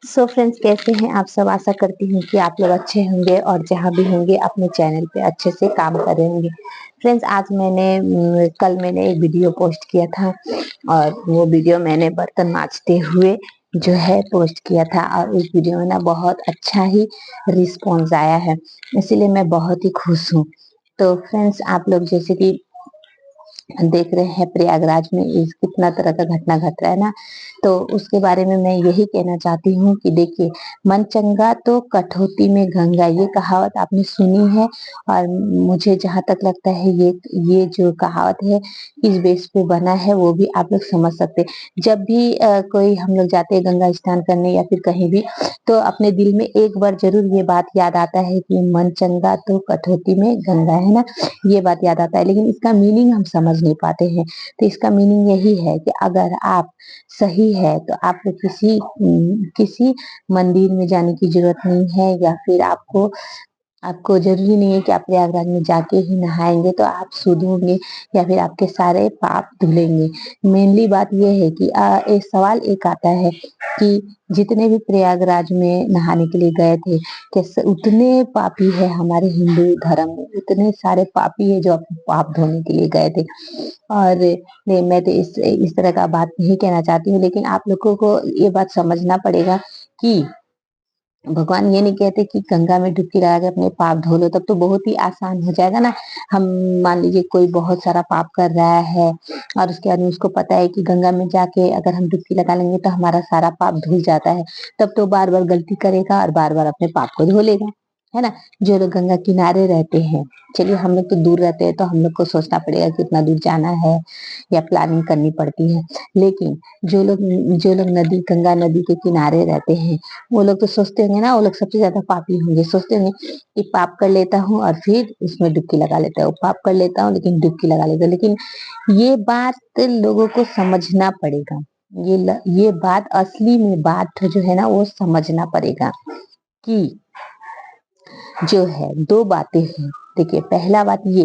So friends, कैसे हैं आप सब। आशा करती हूँ कि आप लोग अच्छे होंगे और जहाँ भी होंगे अपने चैनल पे अच्छे से काम कर रहे होंगे। फ्रेंड्स, आज कल मैंने एक वीडियो पोस्ट किया था और वो वीडियो मैंने बर्तन मांजते हुए जो है पोस्ट किया था और उस वीडियो में ना बहुत अच्छा ही रिस्पॉन्स आया है, इसीलिए मैं बहुत ही खुश हूँ। तो फ्रेंड्स, आप लोग जैसे कि देख रहे हैं प्रयागराज में इस कितना तरह का घटना घट रहा है ना, तो उसके बारे में मैं यही कहना चाहती हूँ कि देखिए, मन चंगा तो कठौती में गंगा, ये कहावत आपने सुनी है। और मुझे जहां तक लगता है ये जो कहावत है किस बेस पे बना है वो भी आप लोग समझ सकते हैं। जब भी कोई हम लोग जाते हैं गंगा स्नान करने या फिर कहीं भी, तो अपने दिल में एक बार जरूर ये बात याद आता है कि मन चंगा तो कठौती में गंगा, है ना। ये बात याद आता है, लेकिन इसका मीनिंग हम समझ नहीं पाते हैं। तो इसका मीनिंग यही है कि अगर आप सही है तो आपको किसी मंदिर में जाने की जरूरत नहीं है, या फिर आपको आपको जरूरी नहीं है कि आप प्रयागराज में जाके ही नहाएंगे तो आप शुद्ध होंगे या फिर आपके सारे पाप धुलेंगे। मेनली बात यह है कि एक सवाल एक आता है कि जितने भी प्रयागराज में नहाने के लिए गए थे, कैसे उतने पापी है हमारे हिंदू धर्म में, उतने सारे पापी है जो अपने पाप धोने के लिए गए थे। और नहीं, मैं तो इस तरह का बात नहीं कहना चाहती हूँ, लेकिन आप लोगों को ये बात समझना पड़ेगा कि भगवान ये नहीं कहते कि गंगा में डुबकी लगा के अपने पाप धो लो, तब तो बहुत ही आसान हो जाएगा ना। हम मान लीजिए कोई बहुत सारा पाप कर रहा है और उसके बाद में उसको पता है कि गंगा में जाके अगर हम डुबकी लगा लेंगे तो हमारा सारा पाप धुल जाता है, तब तो बार बार गलती करेगा और बार बार अपने पाप को धो लेगा, है ना। जो लोग गंगा किनारे रहते हैं, चलिए हम लोग तो दूर रहते हैं तो हम लोग को सोचना पड़ेगा कि उतना दूर जाना है या प्लानिंग करनी पड़ती है। लेकिन जो लोग गंगा नदी के किनारे रहते हैं, वो लोग तो सोचते होंगे ना, वो लोग सबसे ज्यादा पापी होंगे। सोचते होंगे कि पाप कर लेता हूँ और फिर इसमें डुबकी लगा लेता हूँ, पाप कर लेता हूँ लेकिन डुबकी लगा लेता हूँ। लेकिन ये बात लोगों को समझना पड़ेगा। ये बात असली में बात जो है ना वो समझना पड़ेगा कि जो है दो बातें हैं। देखिए, पहला बात ये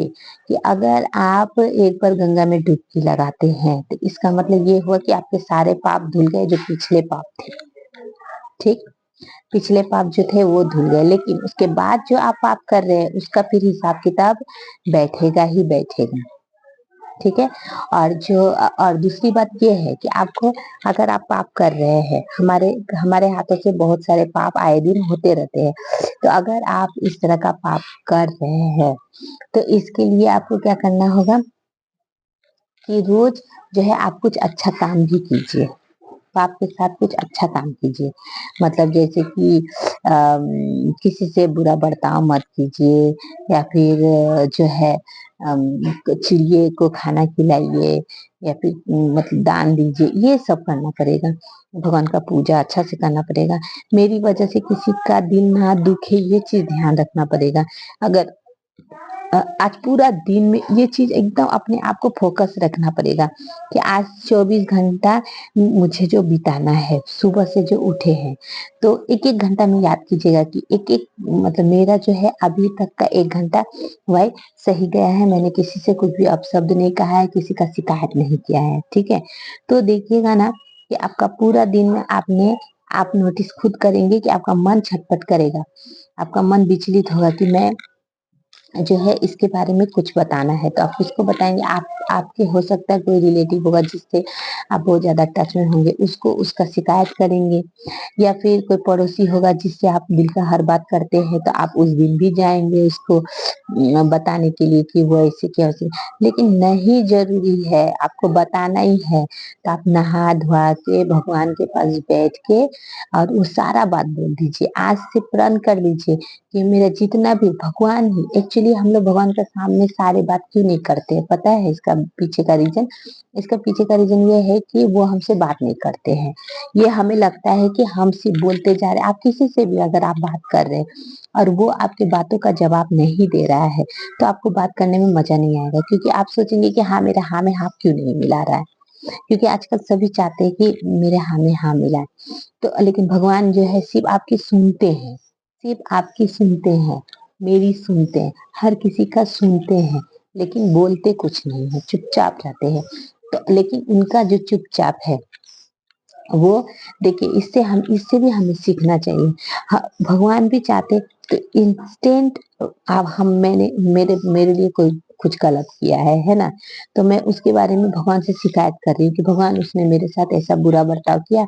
कि अगर आप एक बार गंगा में डुबकी लगाते हैं तो इसका मतलब ये हुआ कि आपके सारे पाप धुल गए जो पिछले पाप थे। ठीक, पिछले पाप जो थे वो धुल गए, लेकिन उसके बाद जो आप पाप कर रहे हैं उसका फिर हिसाब किताब बैठेगा ही बैठेगा। ठीक है। और दूसरी बात ये है कि आपको, अगर आप पाप कर रहे हैं, हमारे हमारे हाथों से बहुत सारे पाप आए दिन होते रहते हैं, तो अगर आप इस तरह का पाप कर रहे हैं तो इसके लिए आपको क्या करना होगा कि रोज जो है आप कुछ अच्छा काम भी कीजिए। पाप के साथ कुछ अच्छा काम कीजिए। मतलब जैसे कि किसी से बुरा बर्ताव मत कीजिए, या फिर जो है चिड़िए को खाना खिलाइए, या फिर मतलब दान दीजिए, ये सब करना पड़ेगा। भगवान का पूजा अच्छा से करना पड़ेगा। मेरी वजह से किसी का दिल ना दुखे, ये चीज ध्यान रखना पड़ेगा। अगर आज पूरा दिन में ये चीज एकदम अपने आप को फोकस रखना पड़ेगा कि आज 24 घंटा मुझे जो बिताना है, सुबह से जो उठे हैं तो एक एक घंटा में याद कीजिएगा कि एक एक मतलब मेरा जो है अभी तक का 1 घंटा वही सही गया है। मैंने किसी से कुछ भी अपशब्द नहीं कहा है, किसी का शिकायत नहीं किया है। ठीक है। तो देखिएगा ना कि आपका पूरा दिन में आप नोटिस खुद करेंगे कि आपका मन छटपट करेगा, आपका मन विचलित होगा कि मैं जो है इसके बारे में कुछ बताना है। तो आप किसको बताएंगे? आपके हो सकता है कोई रिलेटिव होगा जिससे आप बहुत ज्यादा टच में होंगे, उसको उसका शिकायत करेंगे, या फिर कोई पड़ोसी होगा जिससे आप दिल का हर बात करते हैं तो आप उस दिन भी जाएंगे उसको बताने के लिए कि वो ऐसे क्या वैसे। लेकिन नहीं, जरूरी है आपको बताना ही है तो आप नहा धोआ के भगवान के पास बैठ के और वो सारा बात बोल दीजिए। आज से प्रण कर लीजिए कि मेरा जितना भी भगवान ही, एक्चुअली हम लोग भगवान के सामने सारे बात क्यों नहीं करते हैं, पता है इसका पीछे का रीजन? इसका पीछे का रीजन ये है कि वो हमसे बात नहीं करते हैं। ये हमें लगता है कि हम सिर्फ बोलते जा रहे हैं। आप किसी से भी अगर आप बात कर रहे हैं और वो आपके बातों का जवाब नहीं दे रहा है तो आपको बात करने में मजा नहीं आएगा, क्योंकि आप सोचेंगे कि हाँ, मेरा हाँ में हाँ क्यों नहीं मिला रहा है। क्योंकि आजकल सभी चाहते हैं कि मेरे हाँ में हाँ मिला है। तो लेकिन भगवान जो है सिर्फ आपकी सुनते हैं, सिर्फ आपकी सुनते हैं, मेरी सुनते हैं, हर किसी का सुनते हैं, लेकिन बोलते कुछ नहीं है, चुपचाप रहते हैं। तो लेकिन उनका जो चुपचाप है वो देखिए, इससे भी हमें सीखना चाहिए। भगवान भी चाहते तो इंस्टेंट, अब हम मैंने मेरे मेरे लिए कोई कुछ गलत किया है ना, तो मैं उसके बारे में भगवान से शिकायत कर रही हूँ कि भगवान उसने मेरे साथ ऐसा बुरा बर्ताव किया,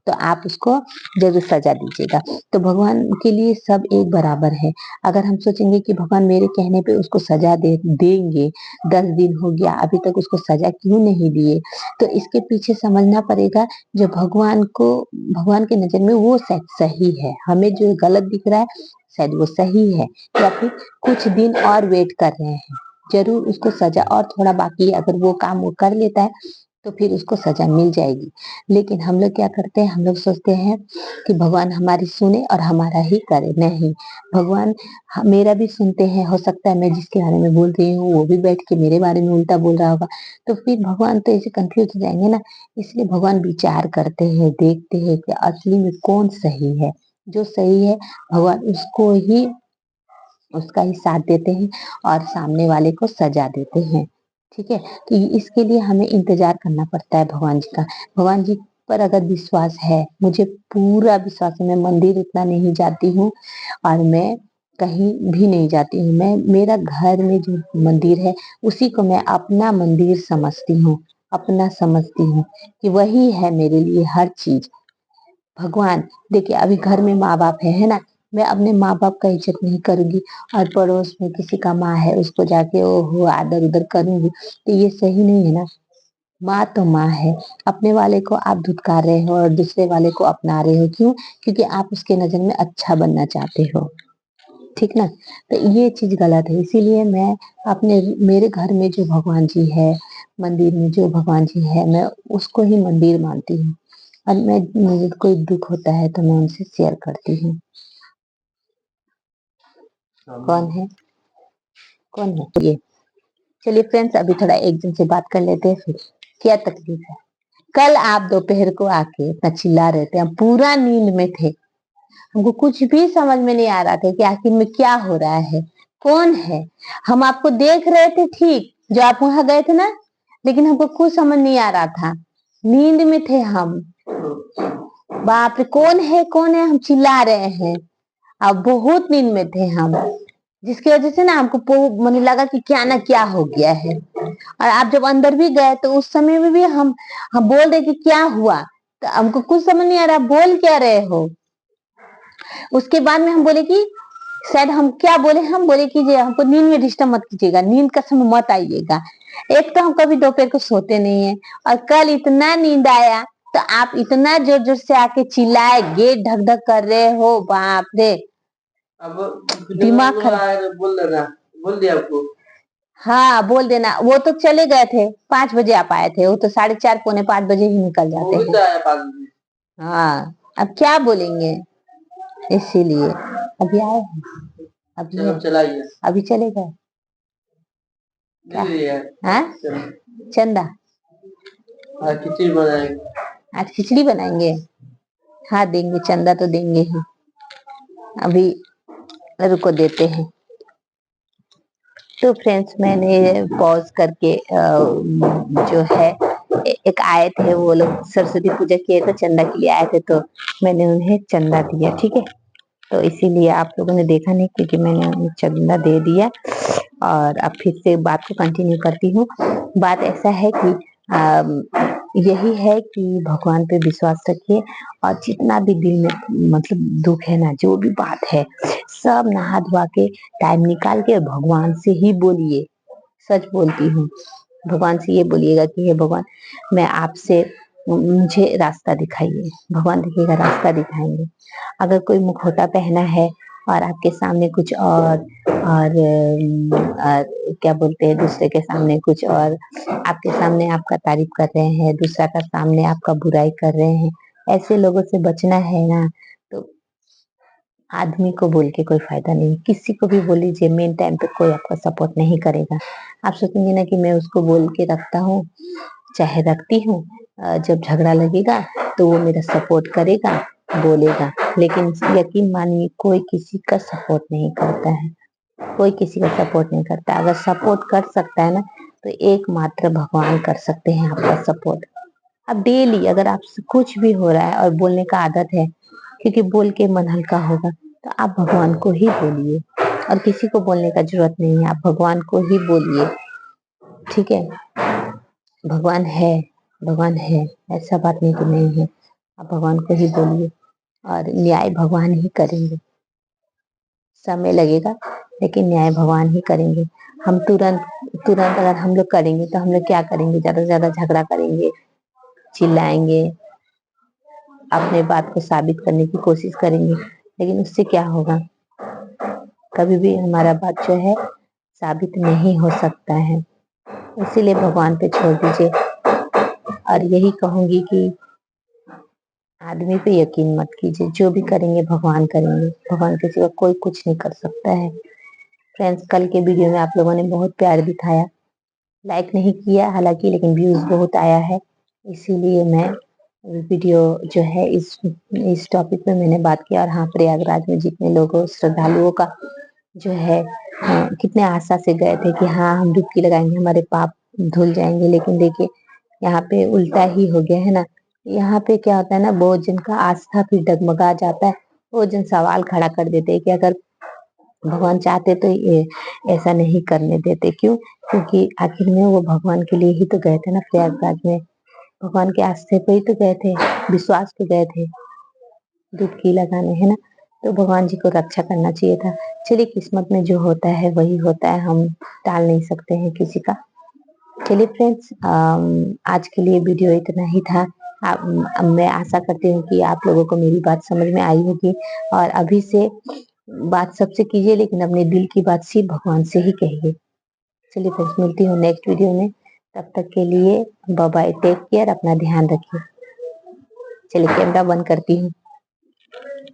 तो आप उसको जरूर सजा दीजिएगा। तो भगवान के लिए सब एक बराबर है। अगर हम सोचेंगे कि भगवान मेरे कहने पे उसको सजा देंगे, 10 दिन हो गया अभी तक उसको सजा क्यों नहीं दिए, तो इसके पीछे समझना पड़ेगा जो भगवान की नजर में वो शायद सही है, हमें जो गलत दिख रहा है शायद वो सही है, या फिर कुछ दिन और वेट कर रहे हैं, जरूर उसको सजा और थोड़ा बाकी है, अगर वो काम वो कर लेता है तो फिर उसको सजा मिल जाएगी। लेकिन हम लोग क्या करते हैं, हम लोग सोचते हैं कि भगवान हमारी सुने और हमारा ही करे। नहीं, भगवान मेरा भी सुनते हैं, हो सकता है मैं जिसके बारे में बोल रही हूँ वो भी बैठ के मेरे बारे में उल्टा बोल रहा होगा, तो फिर भगवान तो ऐसे कंफ्यूज हो जाएंगे ना। इसलिए भगवान विचार करते हैं, देखते हैं कि असली में कौन सही है। जो सही है भगवान उसका ही साथ देते हैं और सामने वाले को सजा देते हैं। ठीक है, तो इसके लिए हमें इंतजार करना पड़ता है भगवान जी का। भगवान जी पर अगर विश्वास है, मुझे पूरा विश्वास है, मैं मंदिर उतना नहीं जाती हूँ और मैं कहीं भी नहीं जाती हूँ, मैं मेरा घर में जो मंदिर है उसी को मैं अपना मंदिर समझती हूँ, अपना समझती हूँ कि वही है मेरे लिए हर चीज। भगवान, देखिए अभी घर में माँ बाप है ना, मैं अपने माँ बाप का इज्जत नहीं करूंगी और पड़ोस में किसी का माँ है उसको जाके ओहो आदर उधर करूंगी, तो ये सही नहीं है ना। माँ तो माँ है, अपने वाले को आप धुतकार रहे हो और दूसरे वाले को अपना रहे हो, क्यों? क्योंकि आप उसके नजर में अच्छा बनना चाहते हो। ठीक ना, तो ये चीज गलत है। इसीलिए मैं अपने मेरे घर में जो भगवान जी है, मंदिर में जो भगवान जी है, मैं उसको ही मंदिर मानती हूँ। और मुझे कोई दुख होता है तो मैं उनसे शेयर करती हूँ। कौन है, कौन है ये? चलिए फ्रेंड्स, अभी थोड़ा एक जन से बात कर लेते हैं फिर। क्या तकलीफ है? कल आप दोपहर को आके इतना चिल्ला रहे थे, हम पूरा नींद में थे, हमको कुछ भी समझ में नहीं आ रहा था कि आखिर में क्या हो रहा है, कौन है। हम आपको देख रहे थे ठीक, जो आप वहां गए थे ना, लेकिन हमको कुछ समझ नहीं आ रहा था, नींद में थे हम। बाप रे, कौन है कौन है, हम चिल्ला रहे हैं। अब बहुत नींद में थे हम, जिसकी वजह से ना हमको मुझे लगा कि क्या ना क्या हो गया है। और आप जब अंदर भी गए तो उस समय में भी हम बोल रहे कि क्या हुआ, तो हमको कुछ समझ नहीं आ रहा बोल क्या रहे हो। उसके बाद में हम बोले कि शायद हम क्या बोले, हम बोले कि जे हमको नींद में डिस्टर्ब मत कीजिएगा, नींद का समय मत आइएगा। एक तो हम कभी दोपहर को सोते नहीं है, और कल इतना नींद आया तो आप इतना जोर जोर से आके चिल्लाए, गेट धक धक कर रहे हो, बाप रे। अब दिमाग खराब, बोल देना, बोल दिया आपको। हाँ बोल देना, वो तो चले गए थे, 5 बजे आप आए थे, वो तो 4:30 पौने 5 बजे ही निकल जाते हैं। तो आया 5 बजे। हाँ, अब क्या बोलेंगे, इसीलिए अभी आए हैं, अभी चलाइए, अभी चले गए क्या? हाँ, चंदा आज खिचड़ी बनाएंगे, आज खिचड़ी बनाएंगे। हाँ देंगे, चंदा तो देंगे ही, अभी रुको देते हैं। तो फ्रेंड्स, मैंने पॉज करके जो है एक आए थे वो लोग सरस्वती पूजा किए थे, चंदा के लिए आए थे, तो मैंने उन्हें चंदा दिया। ठीक है, तो इसीलिए आप लोगों ने देखा नहीं, क्योंकि मैंने उन्हें चंदा दे दिया। और अब फिर से बात को कंटिन्यू करती हूँ। बात ऐसा है कि यही है कि भगवान पे विश्वास रखिए, और जितना भी दिल में मतलब दुख है ना, जो भी बात है, सब नहा धोआ के टाइम निकाल के भगवान से ही बोलिए। सच बोलती हूँ, भगवान से ये बोलिएगा कि हे भगवान, मैं आपसे, मुझे रास्ता दिखाइए। भगवान देखिएगा रास्ता दिखाएंगे। अगर कोई मुखौटा पहना है और आपके सामने कुछ और क्या बोलते हैं, दूसरे के सामने कुछ और, आपके सामने आपका तारीफ कर रहे हैं, दूसरा का सामने आपका बुराई कर रहे हैं, ऐसे लोगों से बचना है ना। तो आदमी को बोल के कोई फायदा नहीं, किसी को भी बोल लीजिए, मेन टाइम पे कोई आपका सपोर्ट नहीं करेगा। आप सोचेंगे ना कि मैं उसको बोल के रखता हूँ, चाहे रखती हूँ, जब झगड़ा लगेगा तो वो मेरा सपोर्ट करेगा, बोलेगा, लेकिन यकीन मानिए कोई किसी का सपोर्ट नहीं करता है, कोई किसी का सपोर्ट नहीं करता। अगर सपोर्ट कर सकता है ना, तो एकमात्र भगवान कर सकते हैं आपका सपोर्ट। अब डेली अगर आपसे कुछ भी हो रहा है और बोलने का आदत है, क्योंकि बोल के मन हल्का होगा, तो आप भगवान को ही बोलिए और किसी को बोलने का जरूरत नहीं है, आप भगवान को ही बोलिए। ठीक है, भगवान है, भगवान है, ऐसा बात नहीं कि नहीं है। आप भगवान को ही बोलिए और न्याय भगवान ही करेंगे। समय लगेगा लेकिन न्याय भगवान ही करेंगे। हम तुरंत तुरंत अगर हम लोग करेंगे तो हम लोग क्या करेंगे, ज्यादा से ज्यादा झगड़ा करेंगे, चिल्लाएंगे, अपने बात को साबित करने की कोशिश करेंगे, लेकिन उससे क्या होगा, कभी भी हमारा बात जो है साबित नहीं हो सकता है। इसीलिए भगवान पे छोड़ दीजिए और यही कहूंगी कि आदमी पे यकीन मत कीजिए, जो भी करेंगे भगवान करेंगे, भगवान के सिवा कोई कुछ नहीं कर सकता है। फ्रेंड्स, कल के वीडियो में आप लोगों ने बहुत प्यार दिखाया, लाइक नहीं किया हालांकि, लेकिन व्यूज बहुत आया है, इसीलिए मैं वीडियो जो है इस टॉपिक पे मैंने बात किया। और हाँ, प्रयागराज में जितने लोगों श्रद्धालुओं का जो है कितने आशा से गए थे कि हाँ हम डुबकी लगाएंगे हमारे पाप धुल जाएंगे, लेकिन देखिए यहाँ पे उल्टा ही हो गया है ना। यहाँ पे क्या होता है ना, बहुत जन का आस्था फिर डगमगा जाता है, बहुत जन सवाल खड़ा कर देते हैं कि अगर भगवान चाहते तो ये ऐसा नहीं करने देते, क्यों? क्योंकि आखिर में वो भगवान के लिए ही तो गए थे ना प्रयागराज में, भगवान के आस्थे पे ही तो गए थे, विश्वास पे गए थे डुबकी लगाने, है ना। तो भगवान जी को रक्षा करना चाहिए था। चलिए, किस्मत में जो होता है वही होता है, हम टाल नहीं सकते हैं किसी का। चलिए फ्रेंड्स, आज के लिए वीडियो इतना ही था। मैं आशा करती हूँ कि आप लोगों को मेरी बात समझ में आई होगी और अभी से बात सबसे कीजिए, लेकिन अपने दिल की बात सिर्फ भगवान से ही कहिए। चलिए फ्रेंड्स, मिलती हूँ नेक्स्ट वीडियो में, तब तक के लिए बाय बाय, टेक केयर, अपना ध्यान रखिए। चलिए कैमरा बंद करती हूँ।